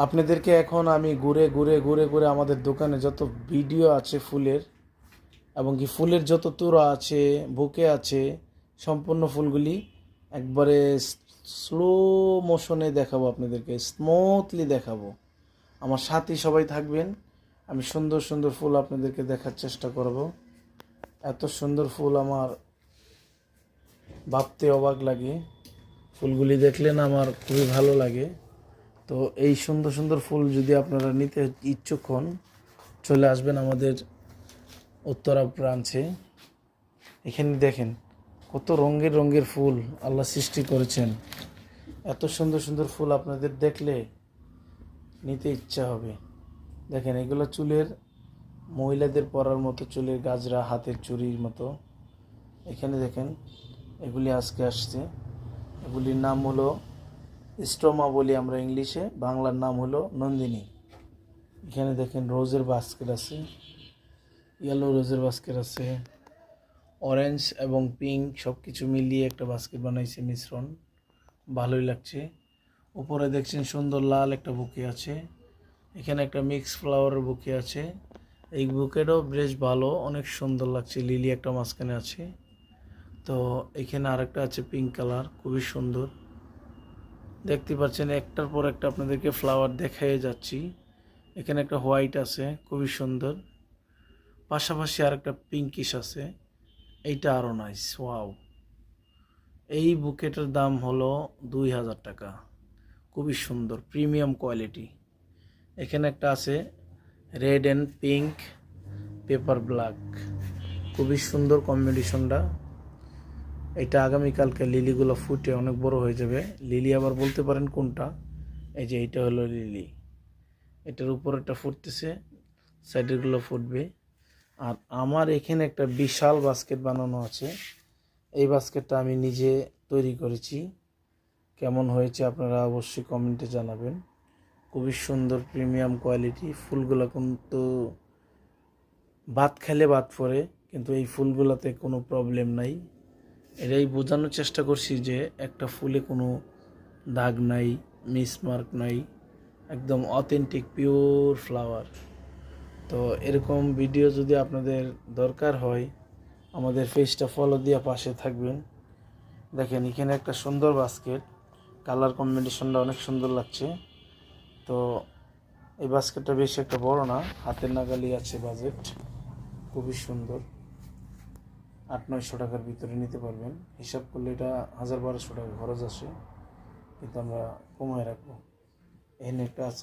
আপনাদেরকে এখন আমি ঘুরে ঘুরে ঘুরে ঘুরে আমাদের দোকানে যত ভিডিও আছে ফুলের এবং কি ফুলের যত তোড়া আছে, বুকে আছে, সম্পূর্ণ ফুলগুলি একবারে স্লো মোশনে দেখাবো, আপনাদেরকে স্মুথলি দেখাবো। আমার সাথী সবাই থাকবেন। আমি সুন্দর সুন্দর ফুল আপনাদেরকে দেখার চেষ্টা করব। এত সুন্দর ফুল আমার ভাবতে অবাক লাগে। ফুলগুলি দেখলে না আমার খুবই ভালো লাগে। তো এই সুন্দর সুন্দর ফুল যদি আপনারা নিতে ইচ্ছুক হন, চলে আসবেন আমাদের উত্তরা ব্রাঞ্চে। এখানে দেখেন কত রঙের রঙের ফুল আল্লাহ সৃষ্টি করেছেন। এত সুন্দর সুন্দর ফুল আপনাদের দেখলে নিতে ইচ্ছা হবে। দেখেন এগুলো চুলের, মহিলাদের পরার মতো চুলের গাজরা, হাতের চুড়ির মতো। এখানে দেখেন এগুলি আজকে আসছে। এগুলির নাম হলো স্টোমা বলি আমরা ইংলিশে, বাংলার নাম হলো নন্দিনী। এখানে দেখেন রোজের বাস্কেট আছে, ইয়েলো রোজের বাস্কেট আছে, অরেঞ্জ এবং পিঙ্ক সব কিছু মিলিয়ে একটা বাস্কেট বানাইছে মিশ্রণ, ভালোই লাগছে। উপরে দেখছেন সুন্দর লাল একটা বুকে আছে। এখানে একটা মিক্স ফ্লাওয়ারের বুকে আছে। এই বুকেটাও বেশ ভালো, অনেক সুন্দর লাগছে। লিলি একটা মাঝখানে আছে। তো এখানে আরেকটা আছে পিঙ্ক কালার, খুবই সুন্দর দেখতে পাচ্ছেন। একটার পর একটা আপনাদেরকে ফ্লাওয়ার দেখাই যাচ্ছি। এখানে একটা হোয়াইট আছে, খুবই সুন্দর। পাশাপাশি আরেকটা পিঙ্কিশ আছে, এইটা আরও নাইস, ওয়াও। এই বুকেটার দাম হলো 2000 টাকা, খুবই সুন্দর প্রিমিয়াম কোয়ালিটি। এখানে একটা আছে red and pink paper black, খুবই সুন্দর কম্বিনেশনটা। এটা আগামীকালকে লিলিগুলো ফুটে অনেক বড় হয়ে যাবে। লিলি আবার বলতে পারেন কোনটা, এই যে এইটা হলো লিলি। এটার উপরেরটা ফুটতেছে, সাইডেরগুলো ফুটবে। আর আমার এখানে একটা বিশাল বাস্কেট বানানো আছে। এই বাস্কেটটা আমি নিজে তৈরি করেছি। কেমন হয়েছে আপনারা অবশ্যই কমেন্টে জানাবেন। খুবই সুন্দর প্রিমিয়াম কোয়ালিটি। ফুলগুলো কিন্তু ভাত খেলে ভাত পড়ে, কিন্তু এই ফুলগুলোতে কোনো প্রবলেম নাই। এটাই বোঝানোর চেষ্টা করছি যে একটা ফুলে কোনো দাগ নাই, মিসমার্ক নাই, একদম অথেন্টিক পিওর ফ্লাওয়ার। তো এরকম ভিডিও যদি আপনাদের দরকার হয়, আমাদের পেজটা ফলো দিয়ে পাশে থাকবেন। দেখেন এখানে একটা সুন্দর বাস্কেট, কালার কম্বিনেশনটা অনেক সুন্দর লাগছে। তো এই বাস্কেটটা বেশি একটা বড় না, হাতের নাগালি আছে বাজেট, খুবই সুন্দর। 800-900 টাকার ভিতরে নিতে পারবেন। হিসাব করলে এটা 1000-1200 টাকা খরচ আসে, কিন্তু আমরা কমায় রাখবো। এখানে একটা আছে